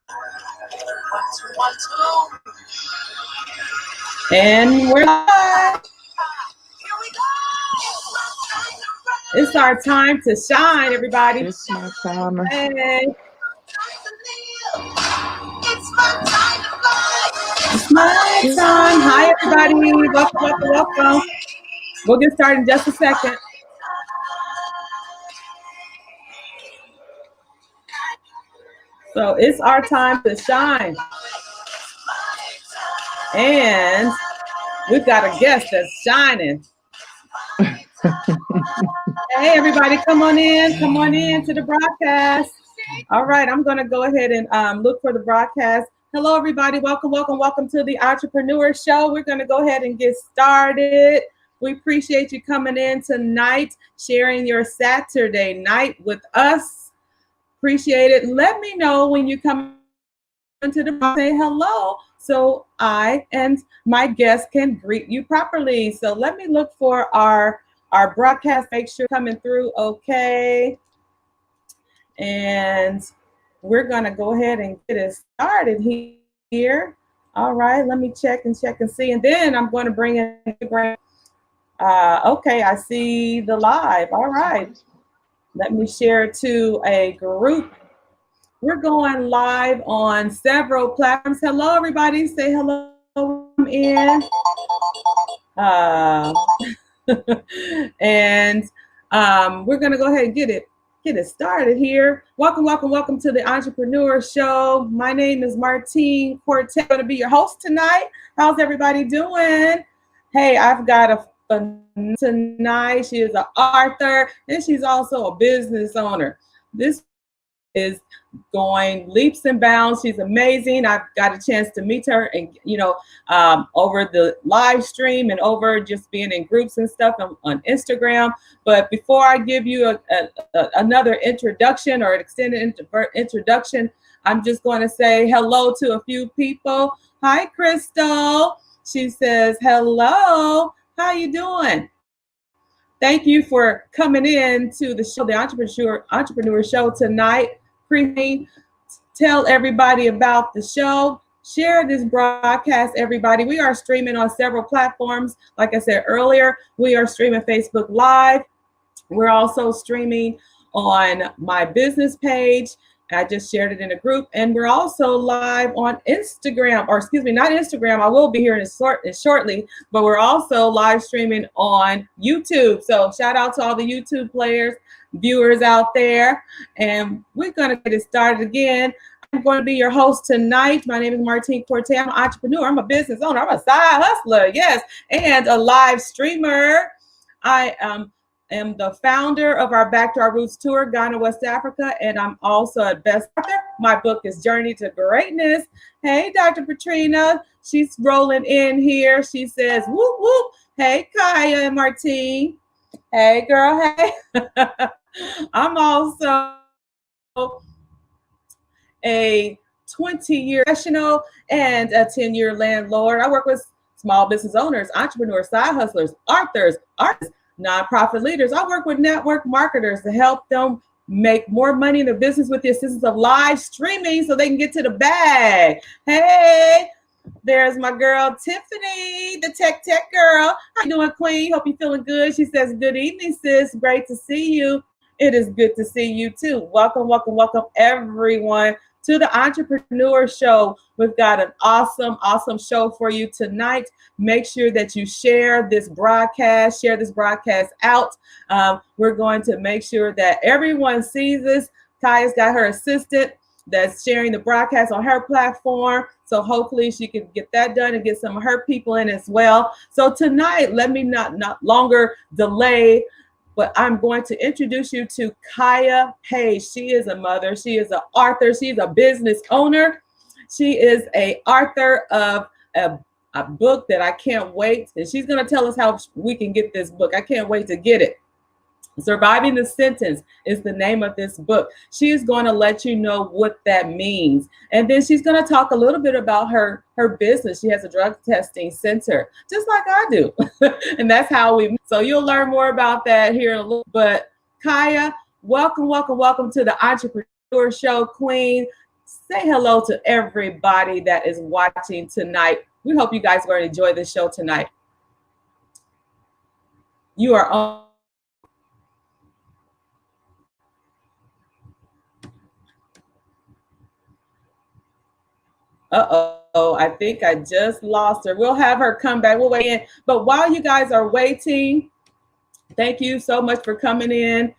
One, two. And we're live. It's our time to shine, everybody. It's my time. Hey. It's my time. Hi, everybody. Welcome. We'll get started in just a second. So it's our time to shine. And we've got a guest that's shining. Hey, everybody, come on in to the broadcast. All right, I'm going to go ahead and look for the broadcast. Hello, everybody. Welcome to the Entrepreneur Show. We're going to go ahead and get started. We appreciate you coming in tonight, sharing your Saturday night with us. Appreciate it. Let me know when you come into the broadcast. Say hello so I and my guests can greet you properly. So let me look for our broadcast, make sure coming through okay. And we're gonna go ahead and get it started here. All right, let me check and see, and then I'm going to bring in okay, I see the live. All right, let me share to a group. We're going live on several platforms. Hello, everybody. Say hello in. And we're going to go ahead and get it started here. Welcome to the Entrepreneur Show. My name is Martine Cortez. I'm going to be your host tonight. How's everybody doing? Hey, I've got a fun tonight. She is an author and she's also a business owner. This is going leaps and bounds. She's amazing. I've got a chance to meet her and over the live stream and over just being in groups and stuff on Instagram. But before I give you another introduction or an extended introduction, I'm just going to say hello to a few people. Hi, Crystal. She says hello. How you doing? Thank you for coming in to the show, the Entrepreneur Show tonight. Please tell everybody about the show. Share this broadcast, everybody. We are streaming on several platforms. Like I said earlier, we are streaming Facebook Live. We're also streaming on my business page. I just shared it in a group. And we're also live on Instagram, or excuse me, not Instagram. I will be here shortly, but we're also live streaming on YouTube. So shout out to all the YouTube viewers out there. And we're going to get it started again. I'm going to be your host tonight. My name is Martine Cortez. I'm an entrepreneur. I'm a business owner. I'm a side hustler, yes, and a live streamer. I am the founder of our Back to Our Roots tour, Ghana, West Africa, and I'm also a best author. My book is Journey to Greatness. Hey, Dr. Patrina, she's rolling in here. She says, whoop, whoop. Hey, Kyah and Martine. Hey, girl, hey. I'm also a 20-year professional and a 10-year landlord. I work with small business owners, entrepreneurs, side hustlers, authors, artists, nonprofit leaders. I work with network marketers to help them make more money in their business with the assistance of live streaming so they can get to the bag. Hey, there's my girl, Tiffany, the tech girl. How you doing, Queen? Hope you're feeling good. She says, good evening, sis. Great to see you. It is good to see you too. Welcome, everyone to the Entrepreneur Show. We've got an awesome show for you tonight. Make sure that you share this broadcast out. We're going to make sure that everyone sees this. Kya's got her assistant that's sharing the broadcast on her platform. So hopefully she can get that done and get some of her people in as well. So tonight, let me not longer delay, but I'm going to introduce you to Kyah Page. She is a mother. She is an author. She's a business owner. She is an author of a book that I can't wait. And she's going to tell us how we can get this book. I can't wait to get it. Surviving the Sentence is the name of this book. She is going to let you know what that means. And then she's going to talk a little bit about her business. She has a drug testing center, just like I do. And that's how we meet. So you'll learn more about that here in a little. But Kyah, welcome to the Entrepreneur Show, Queen. say hello to everybody that is watching tonight. We hope you guys are going to enjoy the show tonight. You are on. Uh-oh, I think I just lost her. We'll have her come back. We'll wait in. But while you guys are waiting, thank you so much for coming in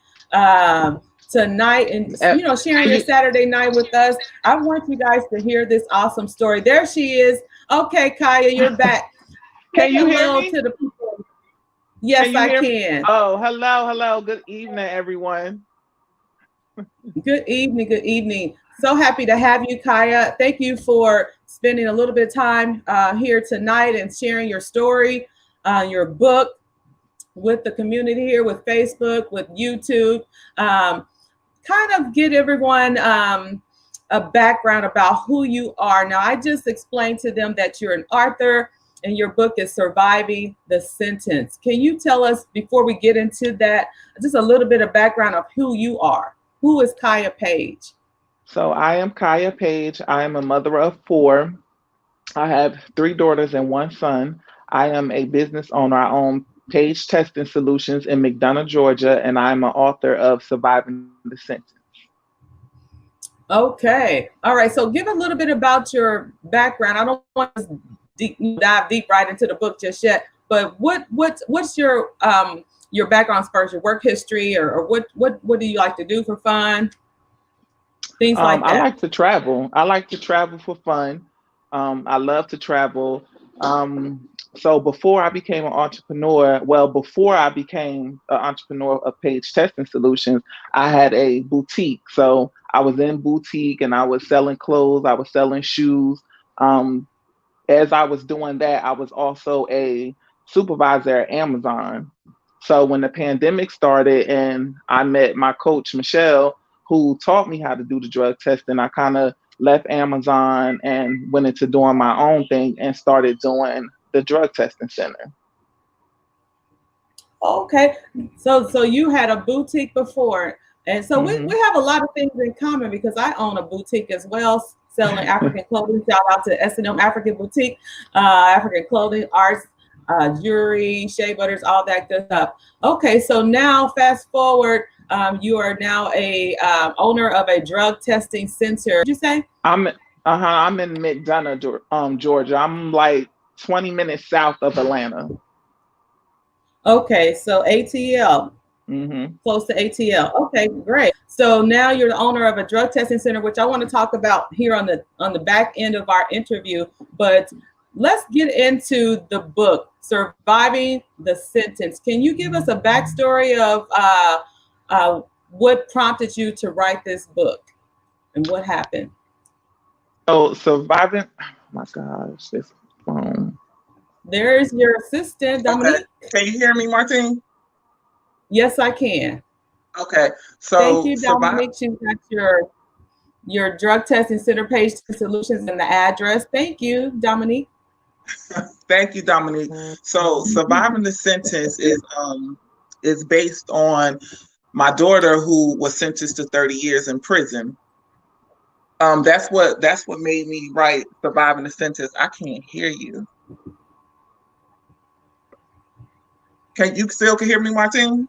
tonight and sharing your Saturday night with us. I want you guys to hear this awesome story. There she is. Okay, Kyah, you're back. Can you hear me? To the people. Yes, I can. Oh, hello. Good evening, everyone. Good evening. Good evening. So happy to have you, Kyah. Thank you for spending a little bit of time here tonight and sharing your story, your book with the community here, with Facebook, with YouTube. Kind of get everyone a background about who you are. Now, I just explained to them that you're an author and your book is Surviving the Sentence. Can you tell us, before we get into that, just a little bit of background of who you are? Who is Kyah Page? So I am Kyah Page. I am a mother of 4. I have 3 daughters and 1 son. I am a business owner. I own Page Testing Solutions in McDonough, Georgia, and I'm an author of Surviving the Sentence. Okay. All right. So give a little bit about your background. I don't want to dive deep right into the book just yet, but what's your background first, your work history, or what do you like to do for fun? Things like that. I like to travel. I like to travel for fun. I love to travel. So before I became an entrepreneur, before I became an entrepreneur of Page Testing Solutions, I had a boutique. So I was in boutique and I was selling clothes, I was selling shoes. As I was doing that, I was also a supervisor at Amazon. So when the pandemic started and I met my coach, Michelle, who taught me how to do the drug testing, I kind of left Amazon and went into doing my own thing and started doing the drug testing center. Okay. So you had a boutique before. And so we have a lot of things in common because I own a boutique as well, selling African clothing. Shout out to S&M African Boutique, African clothing, arts, jewelry, shea butters, all that good stuff. Okay, so now fast forward, you are now a owner of a drug testing center. Did you say? I'm in McDonough, Georgia. I'm like 20 minutes south of Atlanta. Okay, so ATL. Close to ATL. Okay, great. So now you're the owner of a drug testing center, which I want to talk about here on the back end of our interview. But let's get into the book, Surviving the Sentence. Can you give us a backstory of what prompted you to write this book and what happened? So surviving, oh my gosh, this phone. There's your assistant, Dominique. Okay. Can you hear me, Martine? Yes, I can. Okay. So thank you, Dominique. She's got your drug testing center Page Solutions and the address. Thank you, Dominique. Thank you, Dominique. So Surviving the Sentence is based on my daughter who was sentenced to 30 years in prison. That's what made me write Surviving the Sentence. I can't hear you. Can you still hear me, Martine?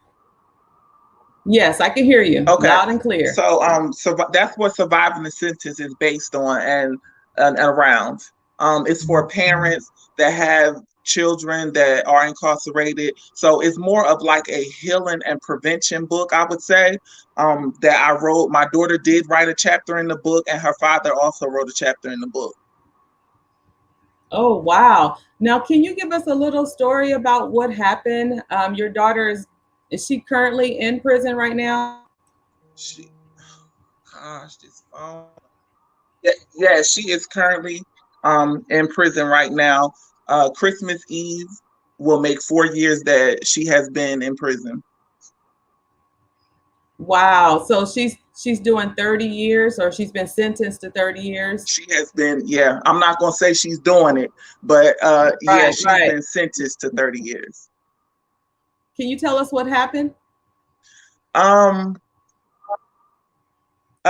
Yes, I can hear you. Okay. Loud and clear. So that's what Surviving the Sentence is based on and around. It's for parents that have children that are incarcerated. So it's more of like a healing and prevention book, I would say, that I wrote. My daughter did write a chapter in the book, and her father also wrote a chapter in the book. Oh, wow. Now, can you give us a little story about what happened? Your daughter, is she currently in prison right now? This phone. Yeah, she is currently in prison right now. Christmas Eve will make 4 years that she has been in prison. Wow. So she's doing 30 years, or she's been sentenced to 30 years? She has been, yeah. I'm not going to say she's doing it, but she's been sentenced to 30 years. Can you tell us what happened?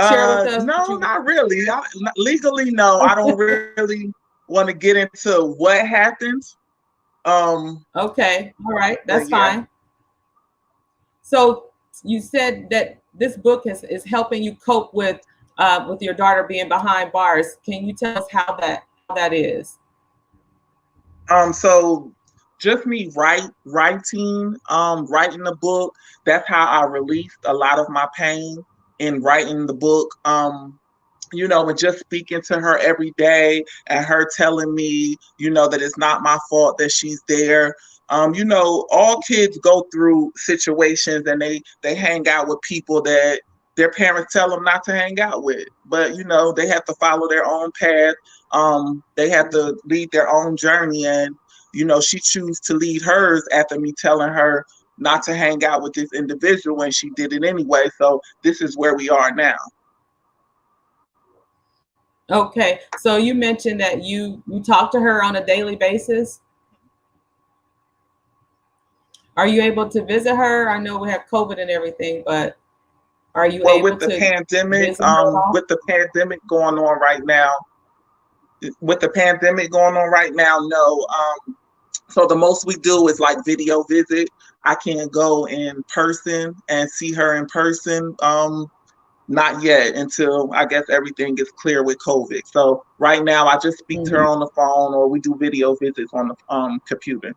share with us what No, you? not really. Legally, no. I don't really want to get into what happened. Okay, all right, But that's yeah. fine. So you said that this book is helping you cope with your daughter being behind bars. Can you tell us how that is? So just me writing the book. That's how I released a lot of my pain in writing the book. And just speaking to her every day and her telling me, that it's not my fault that she's there. All kids go through situations and they hang out with people that their parents tell them not to hang out with. But, they have to follow their own path. They have to lead their own journey. And, she chose to lead hers after me telling her not to hang out with this individual, and she did it anyway. So this is where we are now. Okay, so you mentioned that you talk to her on a daily basis. Are you able to visit her? I know we have COVID and everything, but are you Well, able to visit her at all? with the pandemic going on right now, no. So the most we do is like video visit. I can't go in person and see her in person. Not yet, until I guess everything is clear with COVID. So right now I just speak to her Mhm. on the phone, or we do video visits on the computer.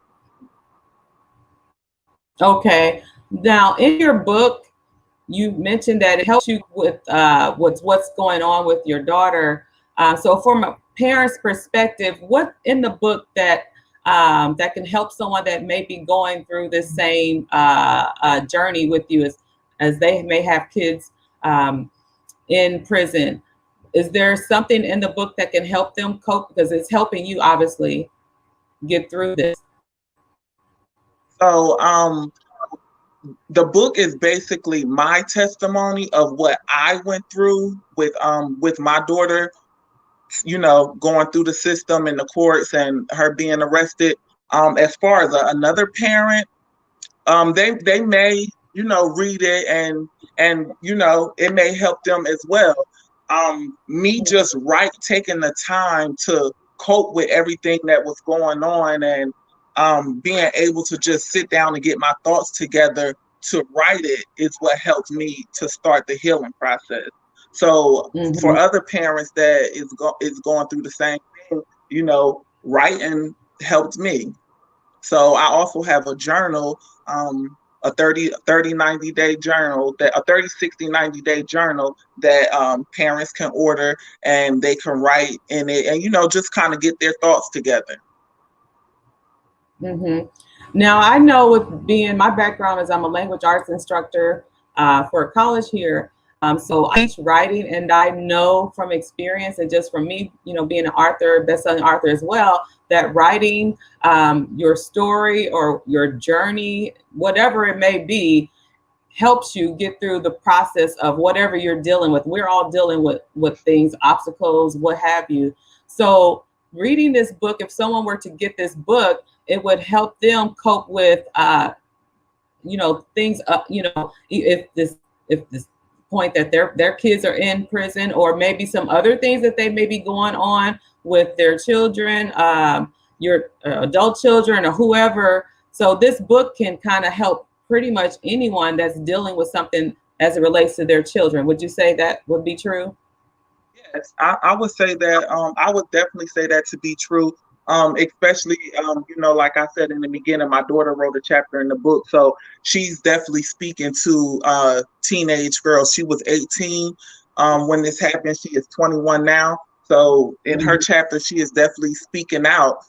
Okay. Now, in your book, you mentioned that it helps you with what's going on with your daughter. So, from a parent's perspective, what in the book that can help someone that may be going through the same journey with you as they may have kids in prison? Is there something in the book that can help them cope, because it's helping you obviously get through this? So the book is basically my testimony of what I went through with my daughter, going through the system and the courts and her being arrested. As far as another parent, they may, read it, and it may help them as well. Me just taking the time to cope with everything that was going on, and being able to just sit down and get my thoughts together to write it is what helped me to start the healing process. So for Mhm. other parents that is going through the same thing, writing helped me. So I also have a journal, a 30-90 day journal, that a 30-60-90 day journal that parents can order, and they can write in it, and just kind of get their thoughts together. hmm Now, I know with being my background is I'm a language arts instructor for a college here. So I teach writing, and I know from experience and just from me, being an author, best-selling author as well, that writing your story or your journey, whatever it may be, helps you get through the process of whatever you're dealing with. We're all dealing with things, obstacles, what have you. So reading this book, if someone were to get this book, it would help them cope with things, if this point that their kids are in prison, or maybe some other things that they may be going on with their children, your adult children or whoever. So this book can kind of help pretty much anyone that's dealing with something as it relates to their children. Would you say that would be true? Yes, I would say that. I would definitely say that to be true. Especially, like I said in the beginning, my daughter wrote a chapter in the book, so she's definitely speaking to teenage girls. She was 18 when this happened. She is 21 now. So in her Mhm. chapter, she is definitely speaking out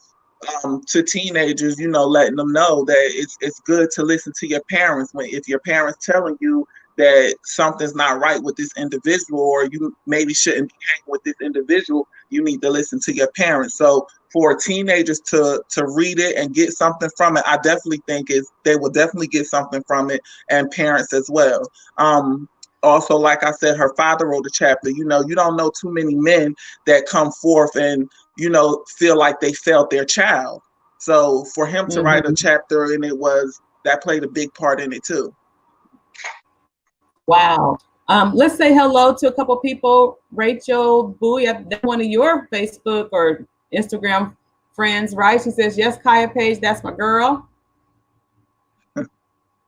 to teenagers, letting them know that it's good to listen to your parents. When if your parents telling you that something's not right with this individual, or you maybe shouldn't be hanging with this individual, you need to listen to your parents. So for teenagers to read it and get something from it, I definitely think is they will definitely get something from it, and parents as well. Also, like I said, her father wrote a chapter. You don't know too many men that come forth and feel like they failed their child. So for him to write a Mhm. chapter, and that played a big part in it too. Wow. Let's say hello to a couple people. Rachel Bowie, that's one of your Facebook or Instagram friends, right? She says, yes, Kyah Page, that's my girl.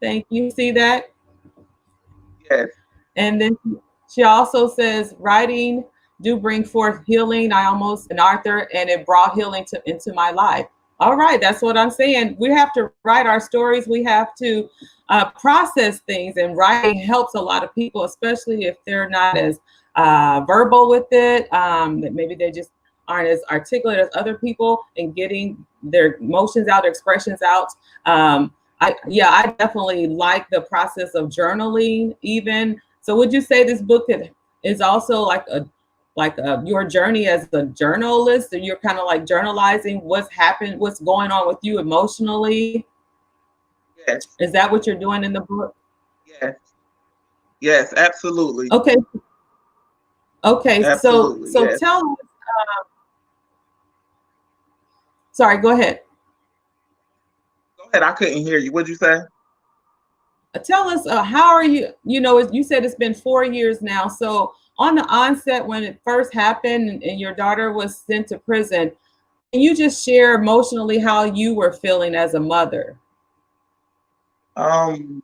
Thank you. See that? Yes. And then she also says, writing do bring forth healing. I almost an author, and it brought healing into my life. All right, that's what I'm saying. We have to write our stories. We have to process things, and writing helps a lot of people, especially if they're not as verbal with it. That maybe they just aren't as articulate as other people in getting their emotions out, their expressions out. I definitely like the process of journaling even. So would you say this book is also like your journey as a journalist, and you're kind of like journalizing what's happened, what's going on with you emotionally? Yes. Is that what you're doing in the book? Yes. Yes, absolutely. Okay. Absolutely. So Yes. tell us, sorry, go ahead. Go ahead. I couldn't hear you. What'd you say? Tell us, how are you? You know, you said it's been 4 years now. So on the onset, when it first happened and your daughter was sent to prison, can you just share emotionally how you were feeling as a mother? Um,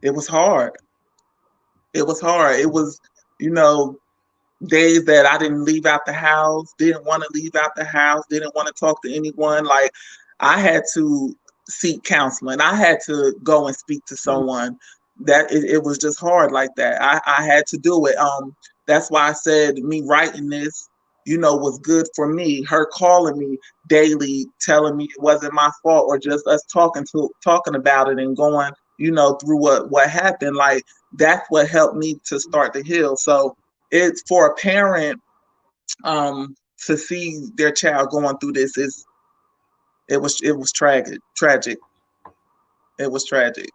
it was hard. It was hard. It was, you know, days that I didn't leave out the house, didn't want to leave out the house, didn't want to talk to anyone. Like I had to seek counseling. I had to go and speak to someone. That it was just hard like that. I had to do it. That's why I said me writing this, was good for me. Her calling me daily, telling me it wasn't my fault, or just us talking about it and going, through what happened. Like that's what helped me to start to heal. So it's for a parent to see their child going through this is it was tragic. It was tragic.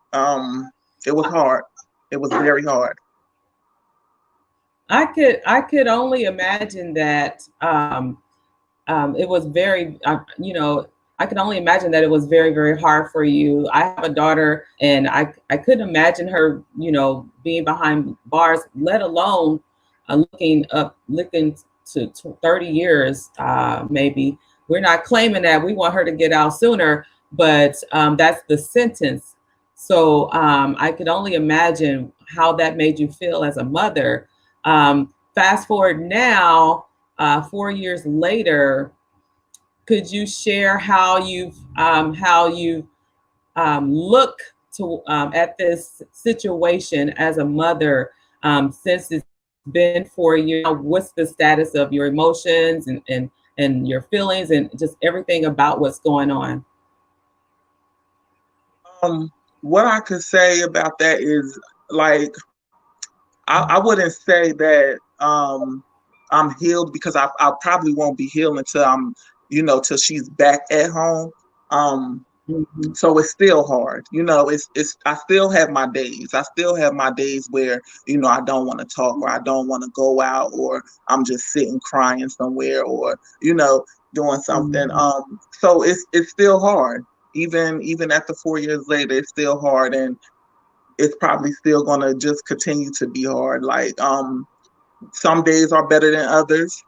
It was hard. It was very hard. I could only imagine that it was very I can only imagine that it was very, very hard for you. I have a daughter, and I couldn't imagine her being behind bars, let alone looking to 30 years maybe. We're not claiming that we want her to get out sooner, but that's the sentence. So I could only imagine how that made you feel as a mother. Fast forward now, 4 years later, could you share how you look to at this situation as a mother, since it's been 4 years? What's the status of your emotions and your feelings and just everything about what's going on? What I could say about that is like I wouldn't say that I'm healed, because I probably won't be healed until till she's back at home. So it's still hard. It's I still have my days. I still have my days where, I don't want to talk, or I don't want to go out, or I'm just sitting crying somewhere, or, doing something. So it's still hard. Even after 4 years later, it's still hard, and it's probably still gonna just continue to be hard. Like some days are better than others.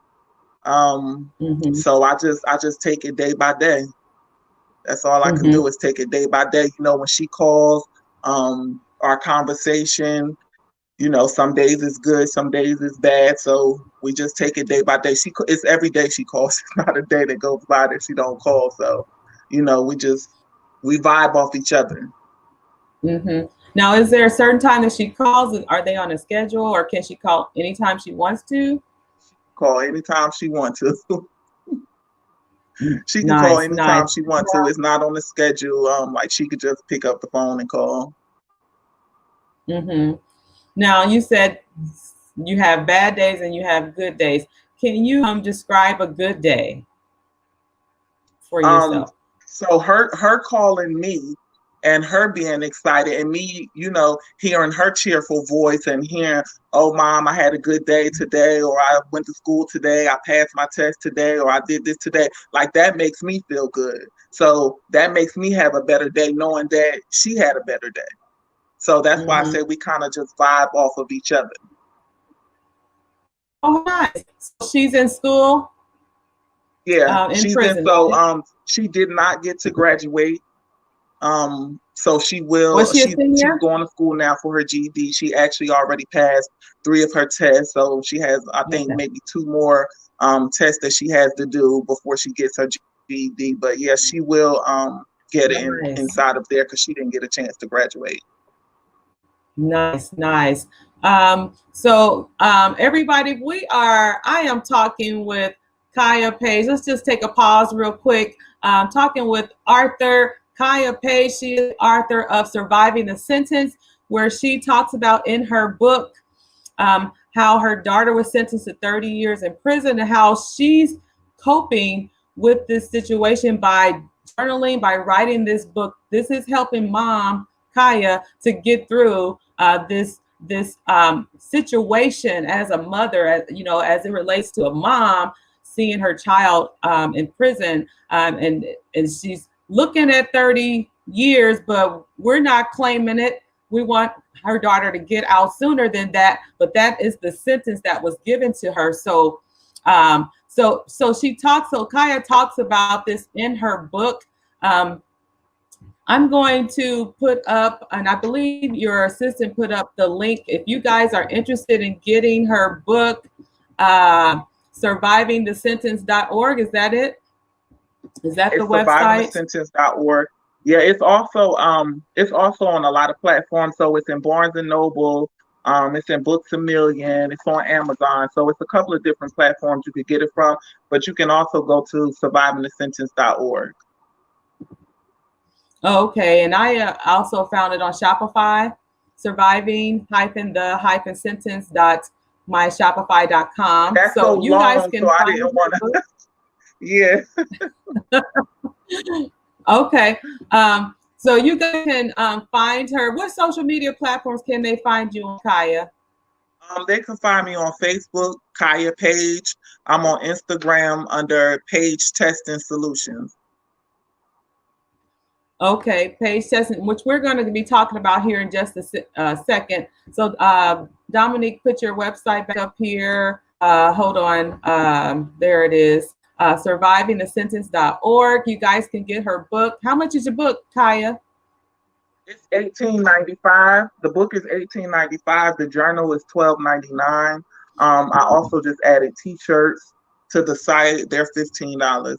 So I just take it day by day. That's all I can do is take it day by day. When she calls, our conversation, some days is good, some days is bad. So we just take it day by day. It's every day she calls. It's not a day that goes by that she don't call. So, we vibe off each other. Now, is there a certain time that she calls? Are they on a schedule, or can she call anytime she wants to? Call anytime she wants to. She can call Nice, anytime nice. she wants to. It's not on the schedule. Like she could just pick up the phone and call. Now, you said you have bad days and you have good days. Can you describe a good day for yourself? So her calling me and her being excited, and me, hearing her cheerful voice and hearing, oh, mom, I had a good day today, or I went to school today, I passed my test today, or I did this today. Like that makes me feel good. So that makes me have a better day, knowing that she had a better day. So that's why I say we kind of just vibe off of each other. Oh, nice. So she's in school. Yeah, In she's prison. in. So she did not get to graduate. So she will. Was she a She's senior? going to school now for her GED. She actually already passed 3 of her tests, so she has, I think, maybe 2 more tests that she has to do before she gets her GED. But yeah, she will get it inside of there because she didn't get a chance to graduate. Nice, nice. So everybody, I am talking with Kyah Page. Let's just take a pause real quick. Talking with Kyah Page. She is author of Surviving the Sentence, where she talks about in her book how her daughter was sentenced to 30 years in prison and how she's coping with this situation by journaling, by writing this book. This is helping mom Kyah to get through this situation as a mother, as it relates to a mom seeing her child in prison, and she's looking at 30 years, but we're not claiming it. We want her daughter to get out sooner than that, but that is the sentence that was given to her. So Kyah talks about this in her book. I'm going to put up, and I believe your assistant put up the link. If you guys are interested in getting her book, survivingthesentence.org, is that it? Is that the website? Survivingthesentence.org. Yeah, it's also on a lot of platforms. So it's in Barnes and Noble, it's in Books A Million, it's on Amazon. So it's a couple of different platforms you could get it from, but you can also go to survivingthesentence.org. Okay, and I also found it on Shopify, surviving-sentence.myshopify.com. That's so you long, guys can so I didn't want to. Yeah. Okay. So you guys can find her. What social media platforms can they find you on, Kyah? They can find me on Facebook, Kyah Page. I'm on Instagram under Page Testing Solutions. Okay, Page Testing, which we're going to be talking about here in just a second. So Dominique, put your website back up here. Hold on. There it is. Survivingthesentence.org. You guys can get her book. How much is your book, Kyah? It's $18.95. The book is $18.95. The journal is $12.99. I also just added T-shirts to the site. They're $15.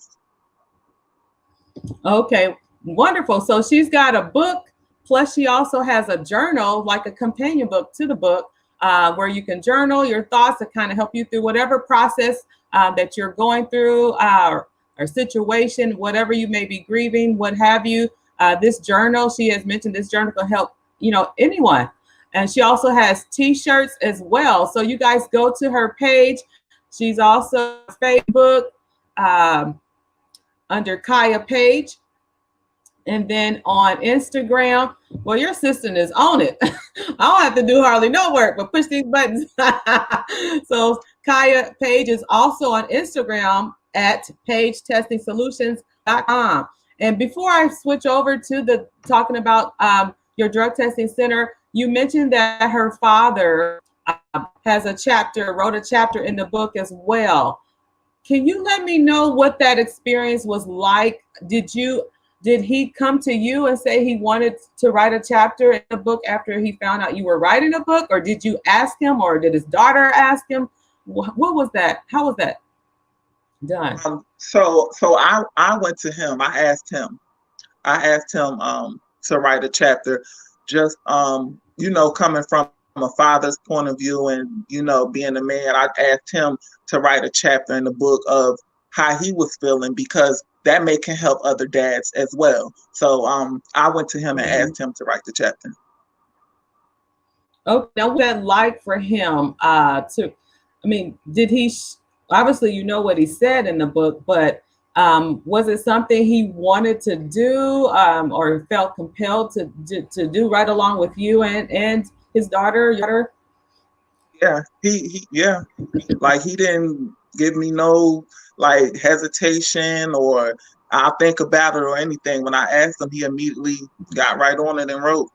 Okay, wonderful. So she's got a book, plus she also has a journal, like a companion book to the book, where you can journal your thoughts to kind of help you through whatever process that you're going through, or situation, whatever you may be grieving, what have you. This journal, she has mentioned this journal can help, anyone. And she also has T-shirts as well. So you guys go to her page. She's also on Facebook under Kyah Page. And then on Instagram, well, your assistant is on it. I don't have to do hardly no work, but push these buttons. So Kyah Page is also on Instagram at pagetestingsolutions.com. And before I switch over to talking about your drug testing center, you mentioned that her father wrote a chapter in the book as well. Can you let me know what that experience was like? Did he come to you and say he wanted to write a chapter in the book after he found out you were writing a book? Or did you ask him, or did his daughter ask him? What was that? How was that done? So I went to him. I asked him to write a chapter, just coming from a father's point of view and being a man. I asked him to write a chapter in the book of how he was feeling, because that can help other dads as well. So I went to him and asked him to write the chapter. Okay, now what's that like for him did he obviously what he said in the book, but was it something he wanted to do or felt compelled to do right along with you and his daughter? Yeah, he didn't give me no hesitation or I'll think about it or anything. When I asked him, he immediately got right on it and wrote.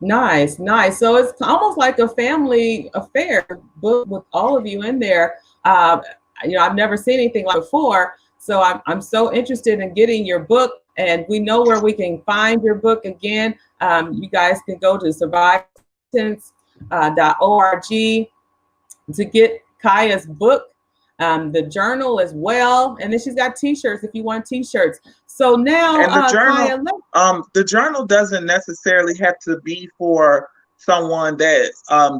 Nice, nice. So it's almost like a family affair book with all of you in there. Uh, I've never seen anything like before. So I'm so interested in getting your book, and we know where we can find your book again. You guys can go to survivesentence.org to get Kyah's book, the journal as well, and then she's got T-shirts if you want T-shirts. So now, And Kyah, the journal doesn't necessarily have to be for someone that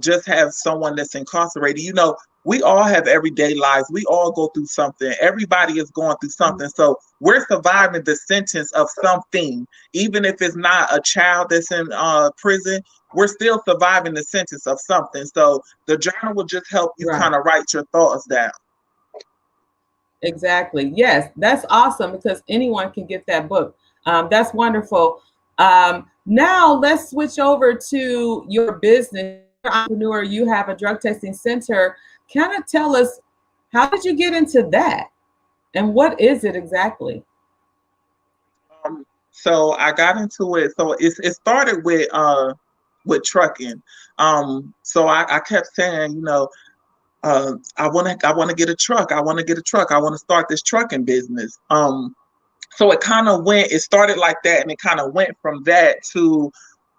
just has someone that's incarcerated. You know, we all have everyday lives. We all go through something. Everybody is going through something. So we're surviving the sentence of something, even if it's not a child that's in prison. We're still surviving the sentence of something. So the journal will just help you Right. kind of write your thoughts down. Exactly. Yes, that's awesome because anyone can get that book. That's wonderful. Now let's switch over to your business. You're an entrepreneur, you have a drug testing center. Kind of tell us, how did you get into that, and what is it exactly? So I got into it. So it started with trucking. So I kept saying, you know, I want to get a truck. I want to get a truck. I want to start this trucking business. So it kind of went. It started like that, and it kind of went from that to,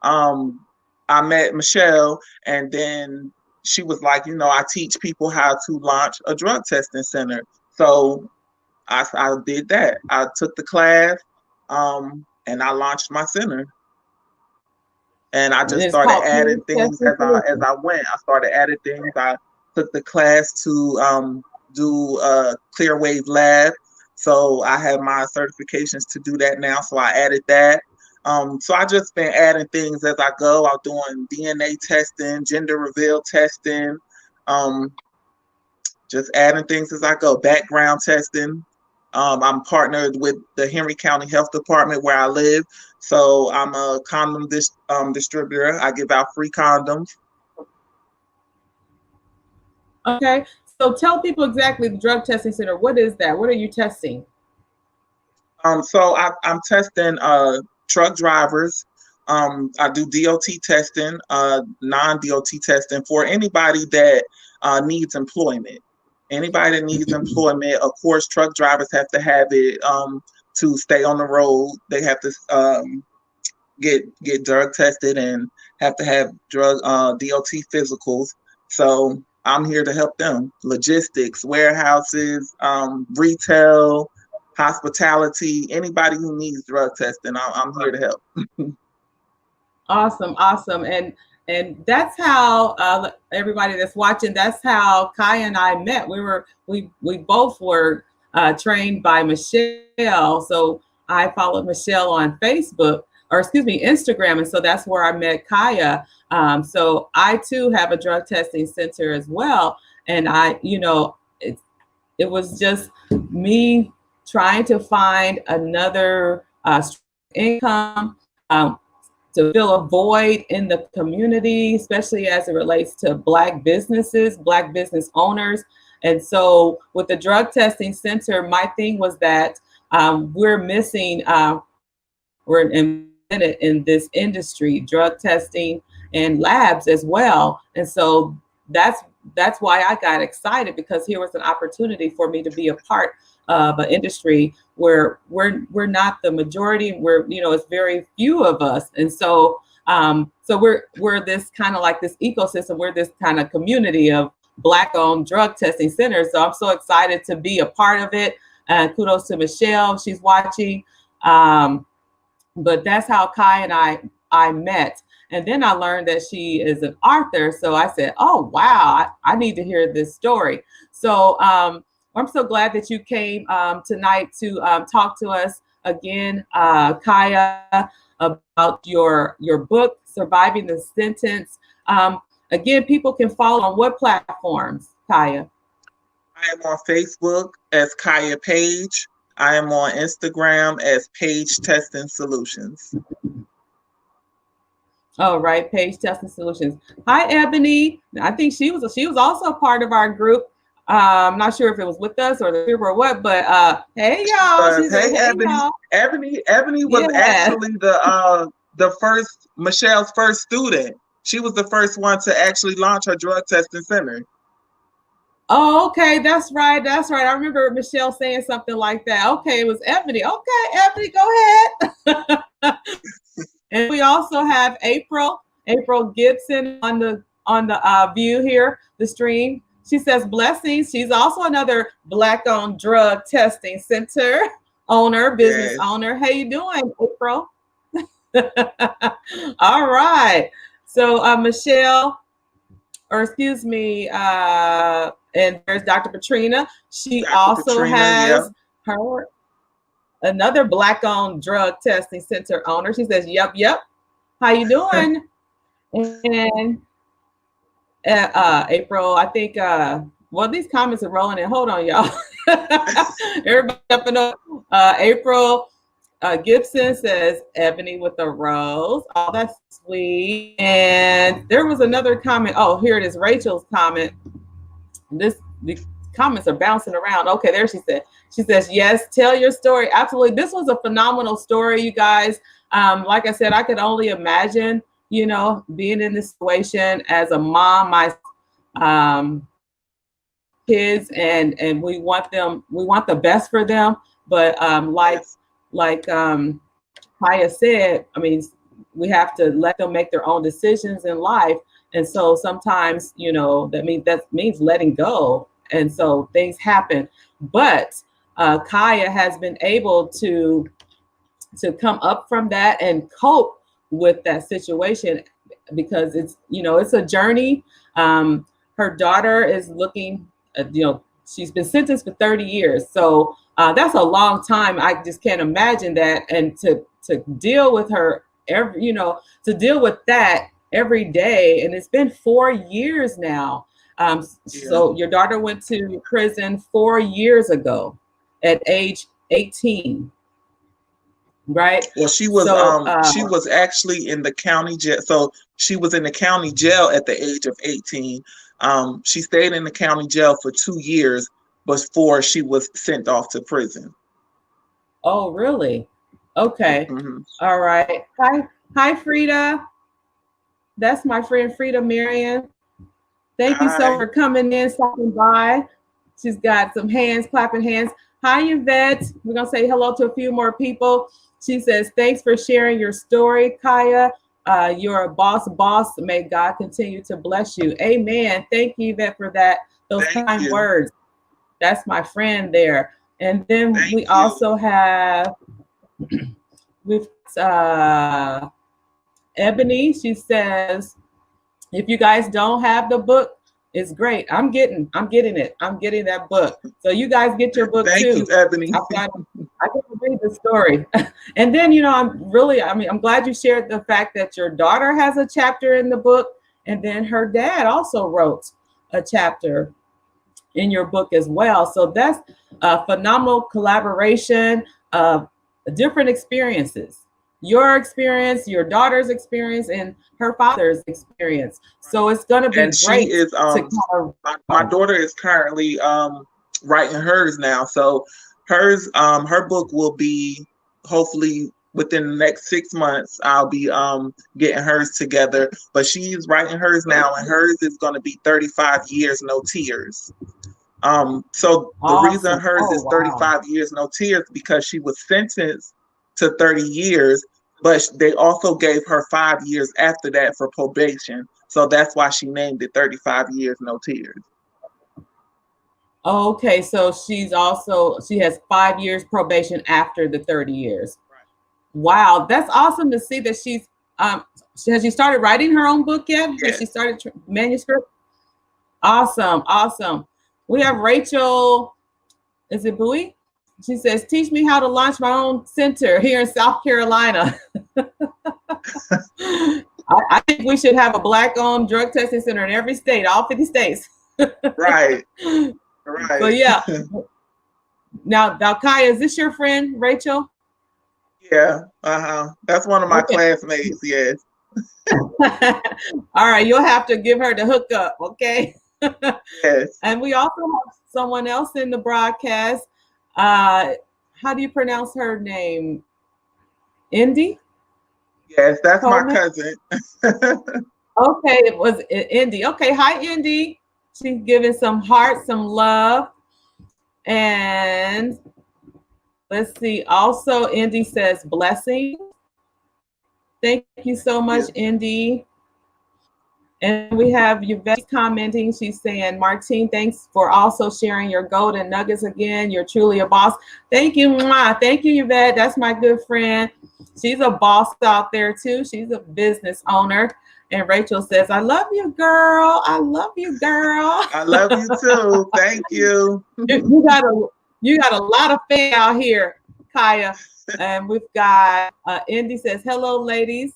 I met Michelle, and then she was like, you know, I teach people how to launch a drug testing center. So I did that. I took the class, and I launched my center. And I just It's started called adding Page things Testing as Solutions. I went. I started adding things. I took the class to do Clear Wave Lab, so I have my certifications to do that now. So I added that. So I just been adding things as I go. I'm doing DNA testing, gender reveal testing, um, just adding things as I go. Background testing. I'm partnered with the Henry County Health Department where I live. So I'm a condom distributor. I give out free condoms. Okay, so tell people exactly the drug testing center. What is that? What are you testing? So I'm testing truck drivers. I do DOT testing, non-DOT testing for anybody that needs employment. Anybody that needs employment, of course, truck drivers have to have it to stay on the road. They have to get drug tested and have to have drug DOT physicals. So I'm here to help them. Logistics, warehouses, retail, hospitality, anybody who needs drug testing, I'm here to help. Awesome, awesome, and that's how everybody that's watching. That's how Kyah and I met. We both were trained by Michelle. So I followed Michelle on Facebook, or excuse me, Instagram, and so that's where I met Kyah. So I too have a drug testing center as well, and it was just me trying to find another income. To fill a void in the community, especially as it relates to Black businesses, Black business owners. And so with the drug testing center, my thing was that we're missing, we're embedded in this industry, drug testing and labs as well. And so that's why I got excited, because here was an opportunity for me to be a part of an industry where we're not the majority. It's very few of us, and so we're this kind of like this ecosystem. We're this kind of community of Black-owned drug testing centers. So I'm so excited to be a part of it. Kudos to Michelle, she's watching. But that's how Kyah and I met. And then I learned that she is an author. So I said, oh, wow, I need to hear this story. So I'm so glad that you came tonight to talk to us again, Kyah, about your book, Surviving the Sentence. Again, people can follow on what platforms, Kyah? I am on Facebook as Kyah Page. I am on Instagram as Page Testing Solutions. Oh, right, Page Testing Solutions. Hi, Ebony. I think she was also part of our group. I'm not sure if it was with us or the group or what, but hey y'all. Hey, Ebony. Y'all. Ebony was actually Michelle's first student. She was the first one to actually launch her drug testing center. Oh, okay, that's right. That's right. I remember Michelle saying something like that. Okay, it was Ebony. Okay, Ebony, go ahead. And we also have April Gibson on the view here, the stream. She says blessings. She's also another Black-owned drug testing center owner, business owner. How you doing, April? All right. So Michelle, or excuse me, and there's Dr. Patrina. She Dr. also Patrina, has her another Black-owned drug testing center owner. She says, "Yep, yep. How you doing?" And April, I think. Well, these comments are rolling in. Hold on, y'all. Everybody up and up. April Gibson says, "Ebony with a rose." Oh, that's sweet. And there was another comment. Oh, here it is. Rachel's comment. The comments are bouncing around. Okay, there she said. She says, "Yes, tell your story." Absolutely. This was a phenomenal story, you guys. Like I said, I could only imagine, being in this situation as a mom, my kids, and we want the best for them. But like Kyah said, I mean, we have to let them make their own decisions in life. And so sometimes, that means letting go. And so things happen. But Kyah has been able to come up from that and cope with that situation, because it's a journey. Her daughter is looking, she's been sentenced for 30 years. So that's a long time. I just can't imagine that. And to deal with her to deal with that every day. And it's been 4 years now. So your daughter went to prison 4 years ago at age 18. Right. Well, she was she was actually in the county jail. So she was in the county jail at the age of 18. She stayed in the county jail for 2 years before she was sent off to prison. Oh, really? Okay. Mm-hmm. All right. Hi, Frida. That's my friend Frida Marion. Thank you so much for coming in, stopping by. She's got some clapping hands. Hi, Yvette. We're gonna say hello to a few more people. She says, "Thanks for sharing your story, Kyah. You're a boss. May God continue to bless you." Amen. Thank you, Yvette, for that. Those kind words. That's my friend there. And then we also have with Ebony. She says, "If you guys don't have the book, it's great. I'm getting it. I'm getting that book. So you guys get your book too." Thank you, Ebony. I can read the story. And then, I'm glad you shared the fact that your daughter has a chapter in the book, and then her dad also wrote a chapter in your book as well. So that's a phenomenal collaboration of different experiences. Your experience, your daughter's experience, and her father's experience. So it's going to be great. She is, my daughter is currently writing hers now. So hers, her book will be hopefully within the next 6 months. I'll be getting hers together. But she's writing hers now, and hers is going to be 35 years, no tears. So the reason hers is 35 years, no tears, because she was sentenced to 30 years, but they also gave her 5 years after that for probation. So that's why she named it 35 years, no tears. Okay, so she has 5 years probation after the 30 years. Right. Wow, that's awesome to see that she's has she started writing her own book yet? Yes. Has she started manuscript? Awesome. We have Rachel, is it Bowie? She says, "Teach me how to launch my own center here in South Carolina." I think we should have a Black-owned drug testing center in every state, all 50 states. Right. So yeah. Now, Kyah, is this your friend, Rachel? Yeah. That's one of my classmates. Yes. All right, you'll have to give her the hookup, okay? Yes. And we also have someone else in the broadcast. How do you pronounce her name? Indy? Yes, that's my Coleman? cousin. Okay, it was Indy. Okay, hi, Indy. She's giving some hearts, some love. And let's see. Also, Indy says blessings. Thank you so Thank much, you. Indy. And we have Yvette commenting. She's saying, Martine, thanks for also sharing your golden nuggets again. You're truly a boss. Thank you. Mwah. Thank you, Yvette. That's my good friend. She's a boss out there too. She's a business owner. And Rachel says, I love you, girl. I love you, girl. I love you too. Thank you. you got a you got a lot of fans out here, Kyah. And we've got Indy says, hello, ladies.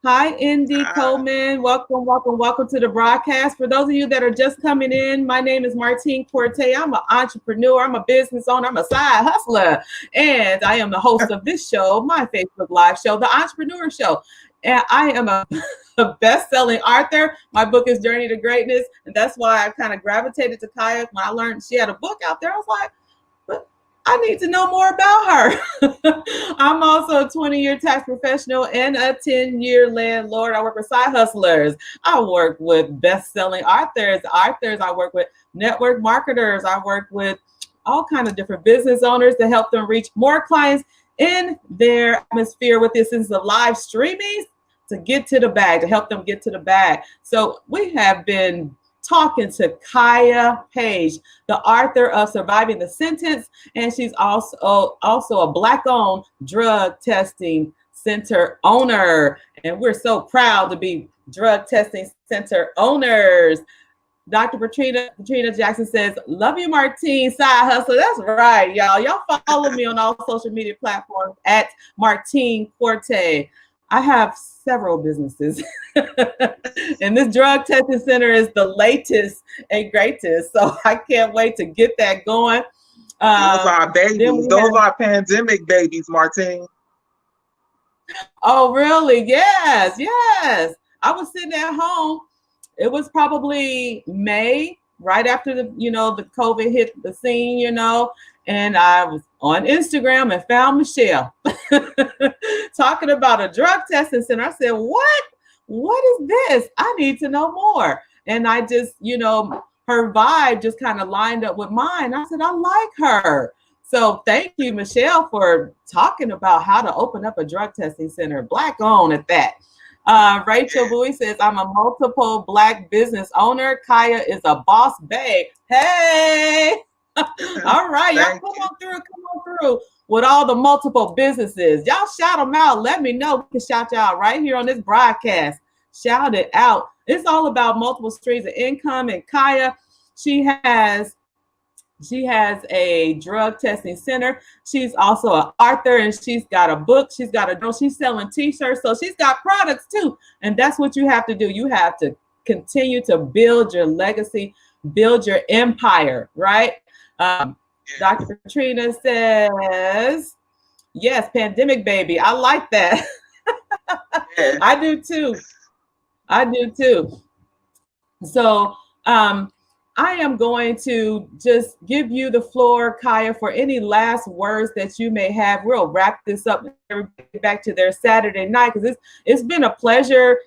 Hi, Indy Ah, Coleman. Welcome, welcome, welcome to the broadcast. For those of you that are just coming in, my name is Martine Corte. I'm an entrepreneur. I'm a business owner. I'm a side hustler. And I am the host of this show, my Facebook Live show, The Entrepreneur Show. And I am a best-selling author. My book is Journey to Greatness. And that's why I kind of gravitated to Kyah. When I learned she had a book out there, I was like, but I need to know more about her. I'm also a 20-year tax professional and a 10-year landlord. I work with side hustlers. I work with best-selling authors. I work with network marketers. I work with all kinds of different business owners to help them reach more clients in their atmosphere with this sense of live streaming to get to the bag, to help them get to the bag. So we have been talking to Kyah Page, the author of Surviving the Sentence, and she's also a Black-owned drug testing center owner. And we're so proud to be drug testing center owners. Dr. Patrina Jackson says, love you, Martine, side hustler. That's right, y'all. Y'all follow me on all social media platforms at Martine Corte. I have several businesses. And this drug testing center is the latest and greatest. So I can't wait to get that going. those are babies. Those Have, are pandemic babies, Martine. oh, really? Yes, yes. I was sitting at home. It was probably May, right after the COVID hit the scene, and I was on Instagram and found Michelle talking about a drug testing center. I said, what? What is this? I need to know more. And I just, her vibe just kind of lined up with mine. I said, I like her. So thank you, Michelle, for talking about how to open up a drug testing center, Black owned at that. Rachel Bowie says, I'm a multiple Black business owner. Kyah is a boss babe. Hey, all right, y'all come on through with all the multiple businesses. Y'all shout them out. Let me know. We can shout you out right here on this broadcast. Shout it out. It's all about multiple streams of income. And Kyah, she has a drug testing center. She's also an author, and she's got a book. She's selling t-shirts. So she's got products too. And that's what you have to do. You have to continue to build your legacy, build your empire, right? Dr. Katrina says, yes, pandemic baby. I like that. Yeah. I do too. So, I am going to just give you the floor, Kyah, for any last words that you may have. We'll wrap this up and everybody get back to their Saturday night, because it's been a pleasure,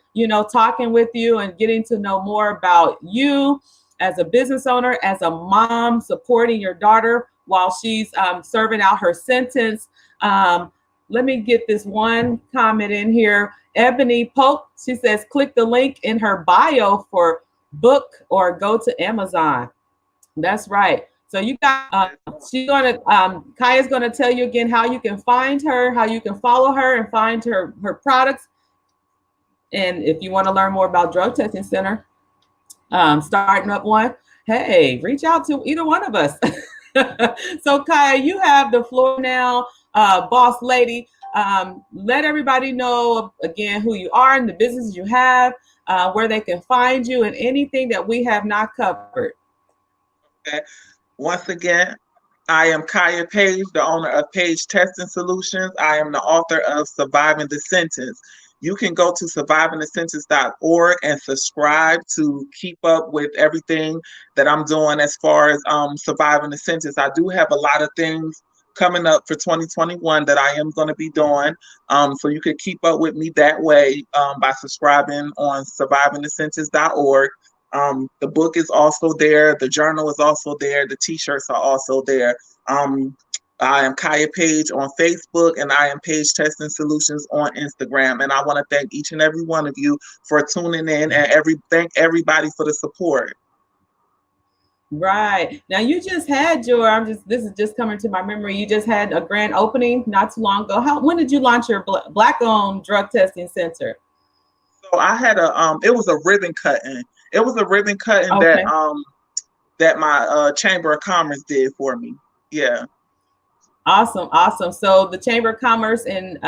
talking with you and getting to know more about you as a business owner, as a mom, supporting your daughter while she's serving out her sentence. Let me get this one comment in here. Ebony Pope, she says, click the link in her bio for book or go to Amazon. That's right. So you got Kyah's gonna tell you again how you can find her, how you can follow her and find her products. And if you want to learn more about Drug Testing Center, starting up one, hey, reach out to either one of us. So Kyah, you have the floor now, boss lady. Let everybody know again who you are and the business you have, where they can find you, and anything that we have not covered. Okay. Once again, I am Kyah Page, the owner of Page Testing Solutions. I am the author of Surviving the Sentence. You can go to survivingthesentence.org and subscribe to keep up with everything that I'm doing as far as surviving the sentence. I do have a lot of things coming up for 2021 that I am going to be doing. So you can keep up with me that way by subscribing on survivingthesentence.org. The book is also there. The journal is also there. The t-shirts are also there. I am Kyah Page on Facebook, and I am Page Testing Solutions on Instagram. And I want to thank each and every one of you for tuning in, and thank everybody for the support. Right. Now you just had this is just coming to my memory. You just had a grand opening not too long ago. When did you launch your Black-owned drug testing center? So I had it was a ribbon cutting. It was a ribbon cutting Okay. that my Chamber of Commerce did for me. Yeah. Awesome. So the Chamber of Commerce in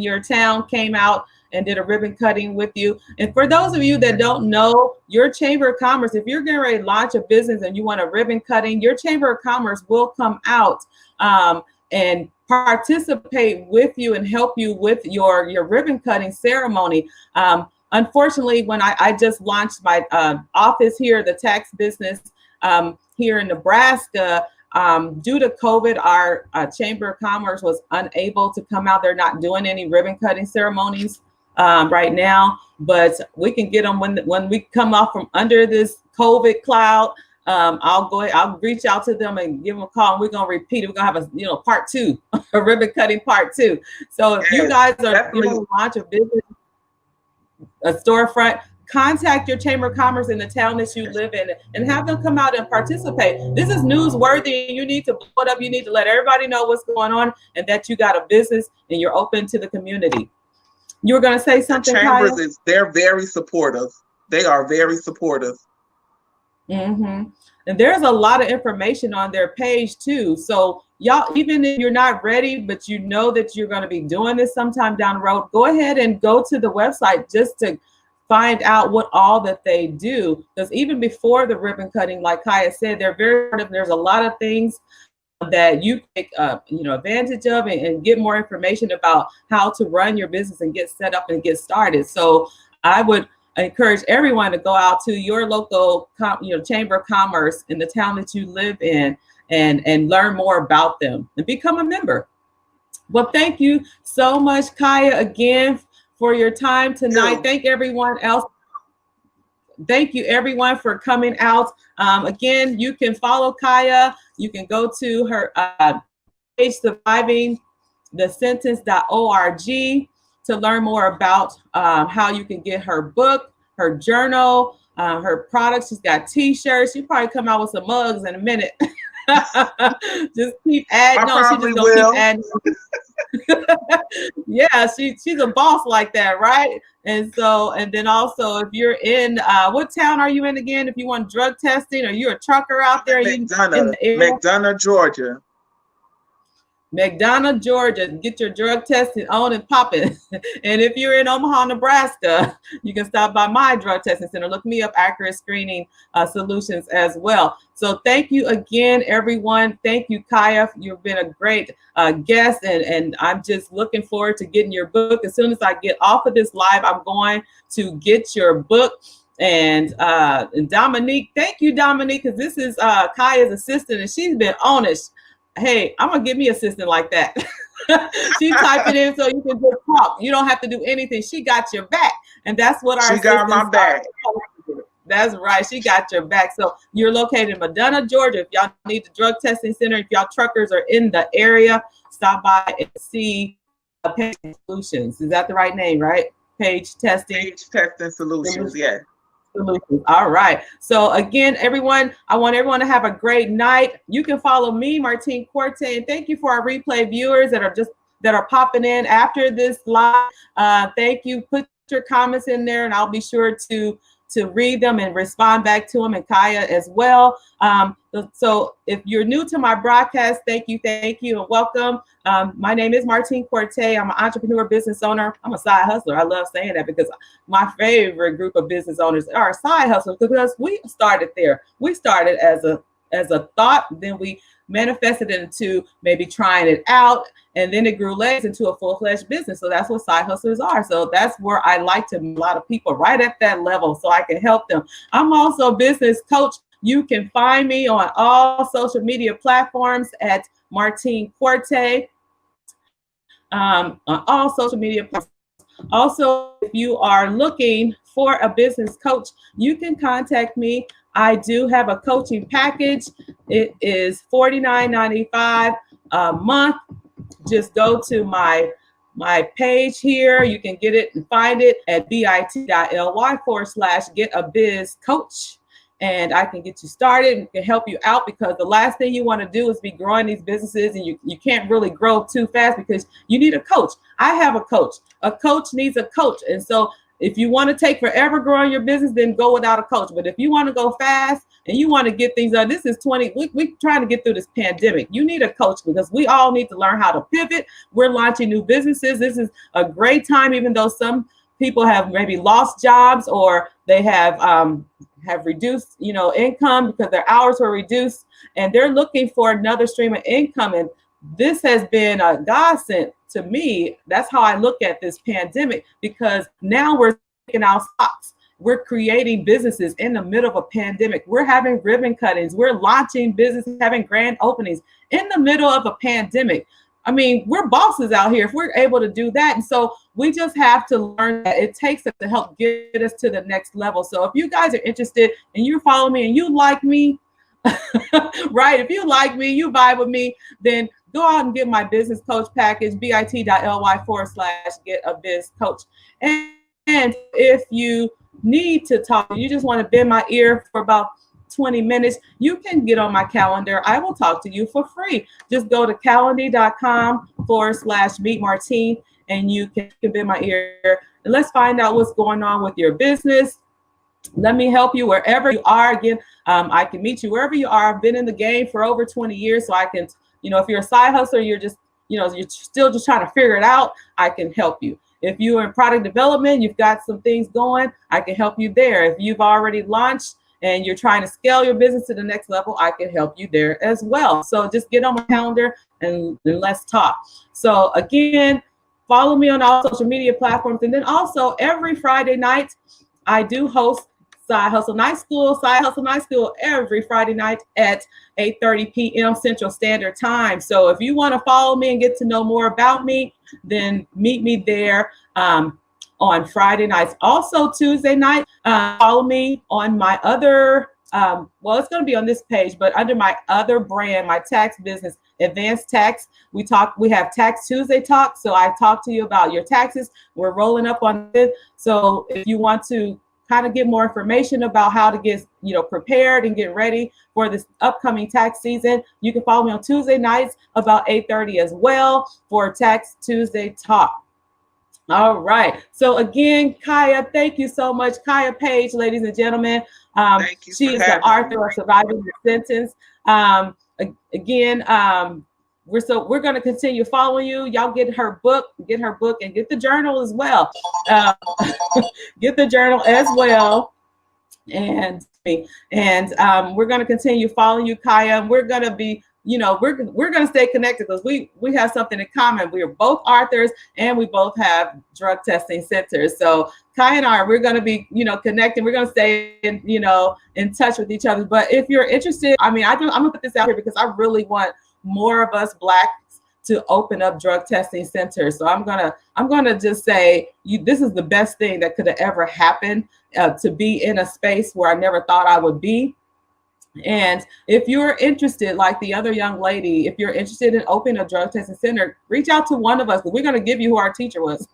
your town came out and did a ribbon cutting with you. And for those of you that don't know, your Chamber of Commerce, if you're getting ready to launch a business and you want a ribbon cutting, your Chamber of Commerce will come out and participate with you and help you with your ribbon cutting ceremony. Unfortunately, when I just launched my office here, the tax business here in Nebraska, due to COVID, our Chamber of Commerce was unable to come out. They're not doing any ribbon cutting ceremonies right now, but we can get them when we come off from under this COVID cloud. I'll reach out to them and give them a call, and we're gonna repeat it. We're gonna have a part 2, a ribbon cutting part 2. So if you guys are going to launch a business, a storefront, contact your Chamber of Commerce in the town that you live in and have them come out and participate. This is newsworthy. You need to blow it up. You need to let everybody know what's going on and that you got a business and you're open to the community. You were going to say something, Chambers, they're very supportive. They are very supportive. Mm-hmm. And there's a lot of information on their page too. So y'all, even if you're not ready, but you know that you're going to be doing this sometime down the road, go ahead and go to the website just to find out what all that they do. Because even before the ribbon cutting, like Kyah said, they're very supportive. There's a lot of things that you take advantage of and get more information about how to run your business and get set up and get started. So I would encourage everyone to go out to your local Chamber of Commerce in the town that you live in and learn more about them and become a member. Well, thank you so much, Kyah, again for your time tonight. Thank everyone else. Thank you everyone for coming out. Again, you can follow Kyah. You can go to her page, survivingthesentence.org, to learn more about how you can get her book, her journal, her products. She's got t-shirts. She'll probably come out with some mugs in a minute. Just keep adding. No, she just don't keep adding. Yeah, she's a boss like that, right? And then also, if you're in what town are you in again? If you want drug testing, or you're a trucker out there, McDonough, Georgia. McDonough, Georgia, get your drug testing on and popping. And if you're in Omaha, Nebraska, you can stop by my drug testing center. Look me up, Accurate Screening Solutions as well. So thank you again, everyone. Thank you, Kyah. You've been a great guest, and I'm just looking forward to getting your book. As soon as I get off of this live, I'm going to get your book. And Dominique, thank you, Dominique, because this is Kyah's assistant, and she's been honest. Hey, I'm gonna give me an assistant like that. She type it in so you can just talk. You don't have to do anything. She got your back, and that's what she got my back. That's right. She got your back. So you're located in McDonough, Georgia. If y'all need the drug testing center, if y'all truckers are in the area, stop by and see Page Solutions. Is that the right name, right? Page Testing Solutions. Yeah. Solutions. All right. So again, everyone, I want everyone to have a great night. You can follow me, Martine Corte, and thank you for our replay viewers that are popping in after this live. Thank you. Put your comments in there, and I'll be sure to read them and respond back to them, and Kyah as well. So if you're new to my broadcast, thank you, and welcome. My name is Martine Corte. I'm an entrepreneur, business owner. I'm a side hustler. I love saying that because my favorite group of business owners are side hustlers, because we started there. We started as a thought, then we manifested it into maybe trying it out, and then it grew legs into a full-fledged business. So that's what side hustlers are. So that's where I like to meet a lot of people right at that level so I can help them. I'm also a business coach, You can find me on all social media platforms at Martine Corte, on all social media platforms. Also, if you are looking for a business coach, you can contact me. I do have a coaching package. It is $49.95 a month. Just go to my page here. You can get it and find it at bit.ly/get-a-biz-coach. And I can get you started and can help you out, because the last thing you want to do is be growing these businesses and you can't really grow too fast because you need a coach. I have a coach. A coach needs a coach. And so if you want to take forever growing your business, then go without a coach. But if you want to go fast and you want to get things done, this is we're trying to get through this pandemic. You need a coach, because we all need to learn how to pivot. We're launching new businesses. This is a great time, even though some people have maybe lost jobs or they have reduced, income because their hours were reduced, and they're looking for another stream of income. And this has been a godsend to me. That's how I look at this pandemic, because now we're taking our stocks. We're creating businesses in the middle of a pandemic. We're having ribbon cuttings. We're launching businesses, having grand openings in the middle of a pandemic. I mean, we're bosses out here if we're able to do that. And so we just have to learn that it takes us to help get us to the next level. So if you guys are interested and you follow me and you like me, right? If you like me, you vibe with me, then go out and get my business coach package, bit.ly/get-a-biz-coach. And if you need to talk, you just want to bend my ear for about 20 minutes, you can get on my calendar. I will talk to you for free. Just go to calendly.com/meet Martine, and you can bend my ear. And let's find out what's going on with your business. Let me help you wherever you are. Again, I can meet you wherever you are. I've been in the game for over 20 years, so I can, if you're a side hustler, you're just, you're still just trying to figure it out, I can help you. If you're in product development, you've got some things going, I can help you there. If you've already launched and you're trying to scale your business to the next level, I can help you there as well. So just get on my calendar and let's talk. So again, follow me on all social media platforms. And then also every Friday night, I do host Side Hustle Night School every Friday night at 8:30 p.m. Central Standard Time. So if you want to follow me and get to know more about me, then meet me there on Friday nights. Also Tuesday night, follow me on my other, it's going to be on this page, but under my other brand, my tax business, Advanced Tax. We have Tax Tuesday Talk. So I talk to you about your taxes. We're rolling up on it. So if you want to kind of get more information about how to get, prepared and get ready for this upcoming tax season, you can follow me on Tuesday nights about 8:30 as well for Tax Tuesday Talk. All right. So again, Kyah, thank you so much. Kyah Page, ladies and gentlemen. She is the author of Surviving the Sentence. Again, we're going to continue following you. Y'all get her book, and get the journal as well. Get the journal as well. And we're going to continue following you, Kyah. We're going to be, we're going to stay connected because we have something in common. We are both authors and we both have drug testing centers. So Kyah and I, we're going to be, connecting. We're going to stay in touch with each other. But if you're interested, I'm going to put this out here because I really want more of us Blacks to open up drug testing centers. So I'm gonna just say this is the best thing that could have ever happened, to be in a space where I never thought I would be. And if you're interested, like the other young lady, if you're interested in opening a drug testing center, reach out to one of us. We're going to give you who our teacher was,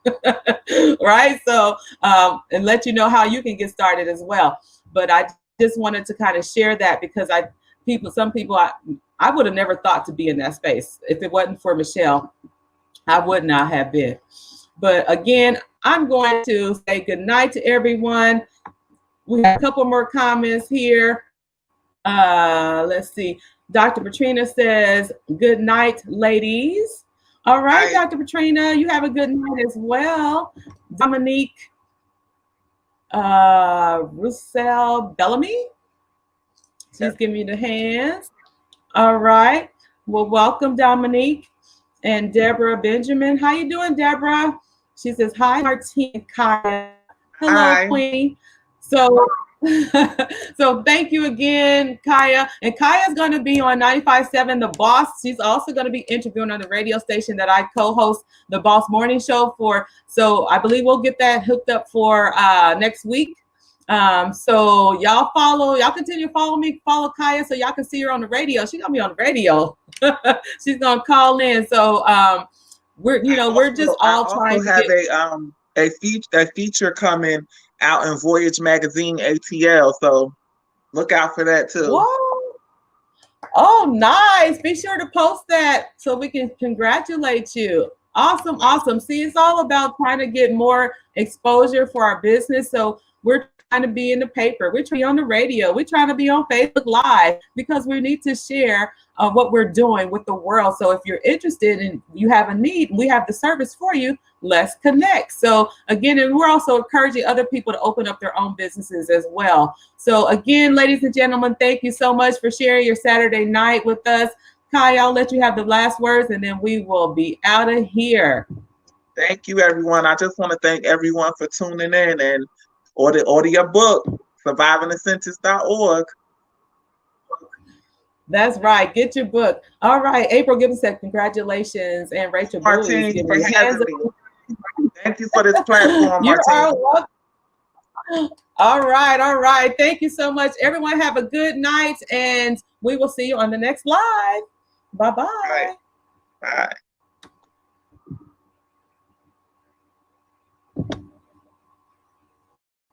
right? So, and let you know how you can get started as well. But I just wanted to kind of share that because some people I would have never thought to be in that space. If it wasn't for Michelle, I would not have been. But again, I'm going to say good night to everyone. We have a couple more comments here. Let's see. Dr. Patrina says, good night, ladies. All right, Dr. Patrina, you have a good night as well. Dominique Roussel Bellamy. She's giving me the hands. All right. Well, welcome, Dominique. And Deborah Benjamin. How you doing, Deborah? She says, hi, Martine, Kyah. Hello, Hi. Queen. So So thank you again, Kyah. And Kaya's going to be on 95.7 The Boss. She's also going to be interviewing on the radio station that I co-host, The Boss Morning Show for. So I believe we'll get that hooked up for next week. So y'all continue to follow me, follow Kyah, so y'all can see her on the radio. She's gonna be on the radio. She's gonna call in. So we're just all trying to have get a feature coming out in Voyage Magazine ATL. So look out for that too. Whoa. Oh, nice. Be sure to post that so we can congratulate you. Awesome, awesome. See, it's all about trying to get more exposure for our business. So we're trying to be in the paper. We're trying to be on the radio. We're trying to be on Facebook Live because we need to share what we're doing with the world. So if you're interested and you have a need, we have the service for you. Let's connect. So again, and we're also encouraging other people to open up their own businesses as well. So again, ladies and gentlemen, thank you so much for sharing your Saturday night with us. Kyah, I'll let you have the last words and then we will be out of here. Thank you, everyone. I just want to thank everyone for tuning in and order your book, survivingthesentence.org. That's right. Get your book. All right. April Gibson, congratulations. And Rachel Martine, for having me. Thank you for this platform, Martine. All right. All right. Thank you so much. Everyone have a good night and we will see you on the next live. Bye-bye. Bye. Bye.